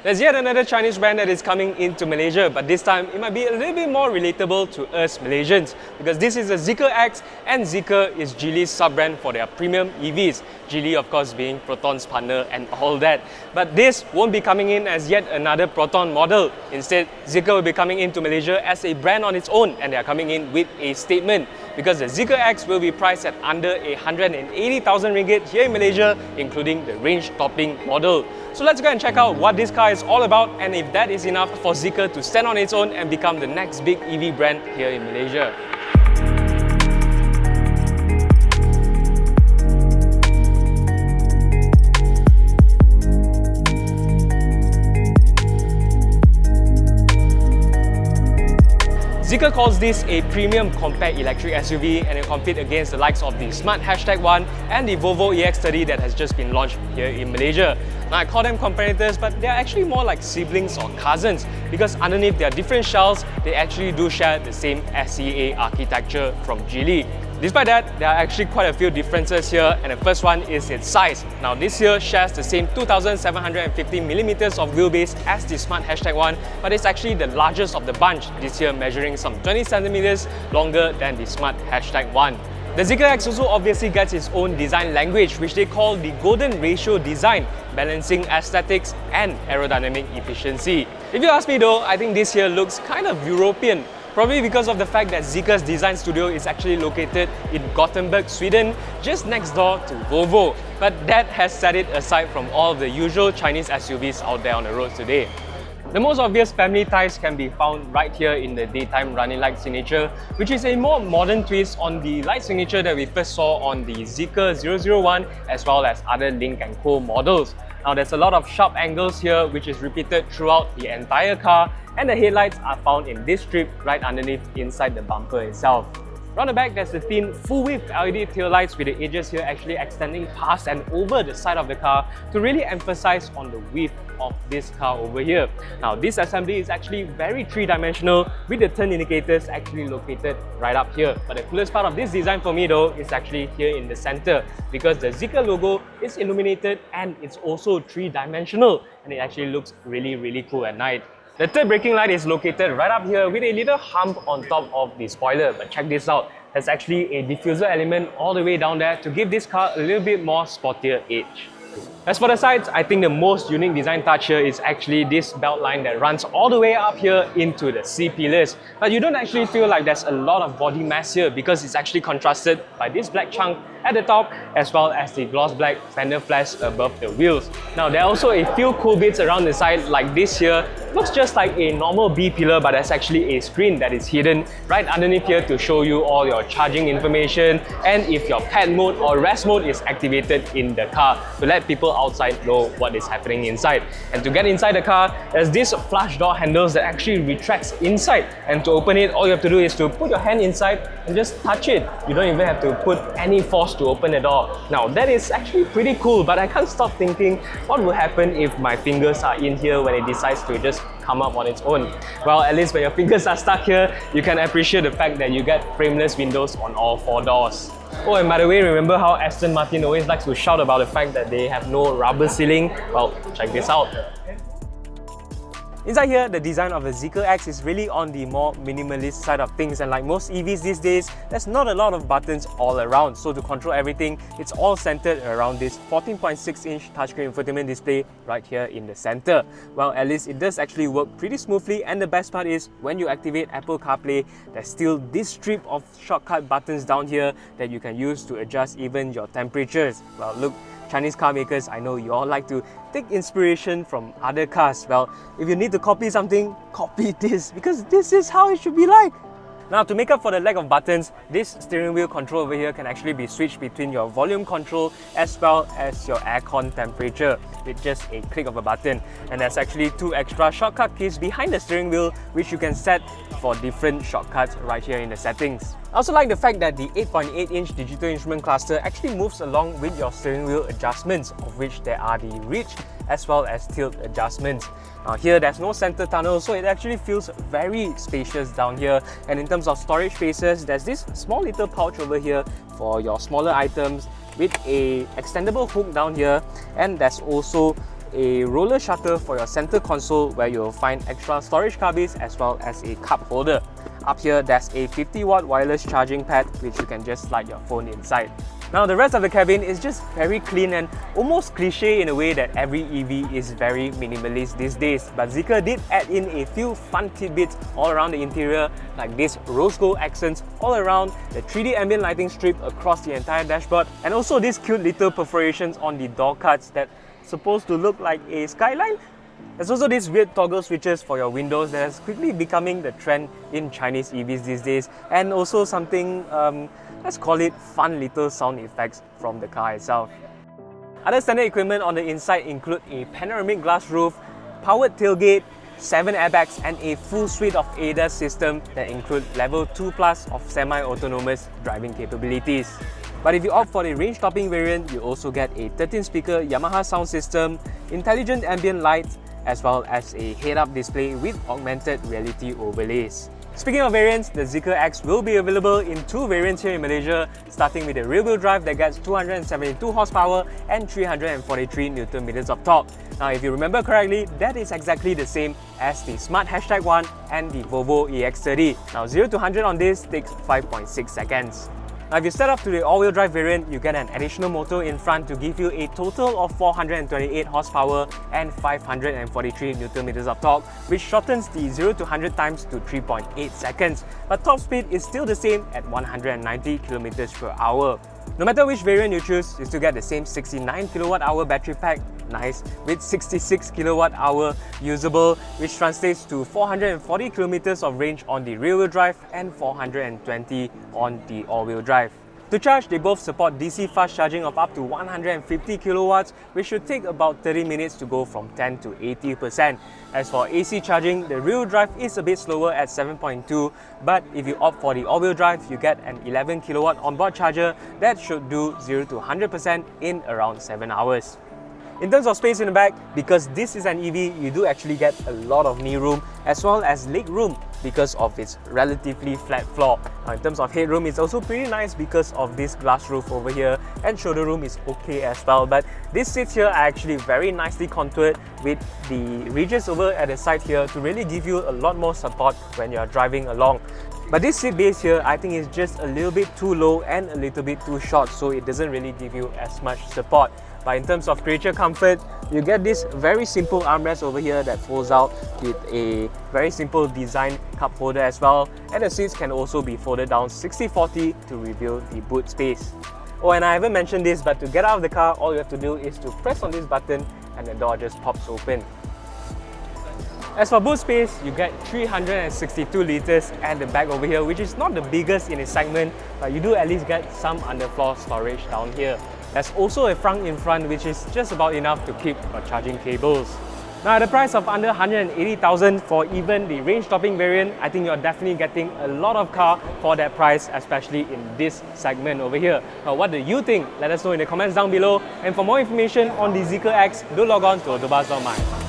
There's yet another Chinese brand that is coming into Malaysia, but this time it might be a little bit more relatable to us Malaysians because this is the Zeekr X, and Zeekr is Geely's sub-brand for their premium EVs. Geely of course being Proton's partner and all that. But this won't be coming in as yet another Proton model. Instead, Zeekr will be coming into Malaysia as a brand on its own, and they are coming in with a statement because the Zeekr X will be priced at under 180,000 ringgit here in Malaysia, including the range-topping model. So let's go and check out what this car is all about and if that is enough for Zeekr to stand on its own and become the next big EV brand here in Malaysia. Zeekr calls this a premium compact electric SUV and it competes against the likes of the Smart #1 and the Volvo EX30 that has just been launched here in Malaysia. Now I call them competitors, but they're actually more like siblings or cousins because underneath their different shells, they actually do share the same SCA architecture from Geely. Despite that, there are actually quite a few differences here, and the first one is its size. Now this here shares the same 2,750mm of wheelbase as the Smart #1, but it's actually the largest of the bunch, this here measuring some 20cm longer than the Smart #1. The Zeekr X also obviously gets its own design language, which they call the golden ratio design, balancing aesthetics and aerodynamic efficiency. If you ask me though, I think this here looks kind of European. Probably because of the fact that Zeekr's design studio is actually located in Gothenburg, Sweden, just next door to Volvo. But that has set it aside from all the usual Chinese SUVs out there on the road today. The most obvious family ties can be found right here in the daytime running light signature, which is a more modern twist on the light signature that we first saw on the Zeekr 001 as well as other Lynk & Co models. Now there's a lot of sharp angles here which is repeated throughout the entire car, and the headlights are found in this strip right underneath inside the bumper itself. Round the back, there's the thin full-width LED taillights with the edges here actually extending past and over the side of the car to really emphasize on the width of this car over here. Now this assembly is actually very three-dimensional with the turn indicators actually located right up here. But the coolest part of this design for me though is actually here in the center because the Zeekr logo is illuminated and it's also three-dimensional, and it actually looks really cool at night. The third braking light is located right up here with a little hump on top of the spoiler, but check this out, there's actually a diffuser element all the way down there to give this car a little bit more sportier edge. As for the sides, I think the most unique design touch here is actually this belt line that runs all the way up here into the C-pillars. But you don't actually feel like there's a lot of body mass here because it's actually contrasted by this black chunk at the top as well as the gloss black fender flares above the wheels. Now there are also a few cool bits around the side like this here. Looks just like a normal B-pillar, but there's actually a screen that is hidden right underneath here to show you all your charging information and if your pad mode or rest mode is activated in the car to let people outside know what is happening inside. And to get inside the car, there's this flush door handles that actually retracts inside, and to open it all you have to do is to put your hand inside and just touch it. You don't even have to put any force to open the door. Now that is actually pretty cool, but I can't stop thinking what will happen if my fingers are in here when it decides to just come up on its own. Well, at least when your fingers are stuck here, you can appreciate the fact that you get frameless windows on all four doors. Oh, and by the way, remember how Aston Martin always likes to shout about the fact that they have no rubber ceiling? Well, check this out. Inside here, the design of the Zeekr X is really on the more minimalist side of things, and like most EVs these days, there's not a lot of buttons all around. So to control everything, it's all centered around this 14.6-inch touchscreen infotainment display right here in the center. Well, at least it does actually work pretty smoothly, and the best part is when you activate Apple CarPlay, there's still this strip of shortcut buttons down here that you can use to adjust even your temperatures. Well, look, Chinese car makers, I know you all like to take inspiration from other cars. Well, if you need to copy something, copy this, because this is how it should be like. Now, to make up for the lack of buttons, this steering wheel control over here can actually be switched between your volume control as well as your aircon temperature with just a click of a button. And there's actually two extra shortcut keys behind the steering wheel which you can set for different shortcuts right here in the settings. I also like the fact that the 8.8-inch digital instrument cluster actually moves along with your steering wheel adjustments, of which there are the reach as well as tilt adjustments. Now here there's no center tunnel, so it actually feels very spacious down here. And in terms of storage spaces, there's this small little pouch over here for your smaller items with a extendable hook down here, and there's also a roller shutter for your center console where you'll find extra storage cubbies as well as a cup holder. Up here, there's a 50-watt wireless charging pad which you can just slide your phone inside. Now the rest of the cabin is just very clean and almost cliche in a way that every EV is very minimalist these days. But Zeekr did add in a few fun tidbits all around the interior, like this rose gold accents all around, the 3D ambient lighting strip across the entire dashboard, and also these cute little perforations on the door cards that supposed to look like a skyline. There's also these weird toggle switches for your windows that is quickly becoming the trend in Chinese EVs these days, and also something, let's call it fun little sound effects from the car itself. Other standard equipment on the inside include a panoramic glass roof, powered tailgate, 7 airbags, and a full suite of ADAS system that include level 2+ of semi-autonomous driving capabilities. But if you opt for the range-topping variant, you also get a 13-speaker Yamaha sound system, intelligent ambient lights, as well as a head-up display with augmented reality overlays. Speaking of variants, the Zeekr X will be available in 2 variants here in Malaysia, starting with the rear-wheel drive that gets 272 horsepower and 343 Nm of torque. Now if you remember correctly, that is exactly the same as the Smart #1 and the Volvo EX30. Now 0 to 100 on this takes 5.6 seconds. Now if you set up to the all-wheel drive variant, you get an additional motor in front to give you a total of 428 horsepower and 543 Nm of torque, which shortens the 0 to 100 times to 3.8 seconds. But top speed is still the same at 190 km/h. No matter which variant you choose, you still get the same 69 kWh battery pack, nice, with 66 kWh usable, which translates to 440 km of range on the rear-wheel drive and 420 on the all-wheel drive. To charge, they both support DC fast charging of up to 150 kW, which should take about 30 minutes to go from 10 to 80%. As for AC charging, the rear-wheel drive is a bit slower at 7.2, but if you opt for the all-wheel drive, you get an 11 kW onboard charger that should do 0 to 100% in around 7 hours. In terms of space in the back, because this is an EV, you do actually get a lot of knee room as well as leg room because of its relatively flat floor. Now in terms of headroom, it's also pretty nice because of this glass roof over here, and shoulder room is okay as well. But these seats here are actually very nicely contoured with the ridges over at the side here to really give you a lot more support when you're driving along. But this seat base here, I think is just a little bit too low and a little bit too short, so it doesn't really give you as much support. But in terms of creature comfort, you get this very simple armrest over here that folds out with a very simple design cup holder as well, and the seats can also be folded down 60/40 to reveal the boot space. Oh, and I haven't mentioned this, but to get out of the car, all you have to do is to press on this button and the door just pops open. As for boot space, you get 362 litres at the back over here, which is not the biggest in its segment, but you do at least get some underfloor storage down here. There's also a frunk in front, which is just about enough to keep your charging cables. Now at the price of under 180,000 for even the range-topping variant, I think you're definitely getting a lot of car for that price, especially in this segment over here. Now what do you think? Let us know in the comments down below. And for more information on the Zeekr X, do log on to AutoBuzz.my.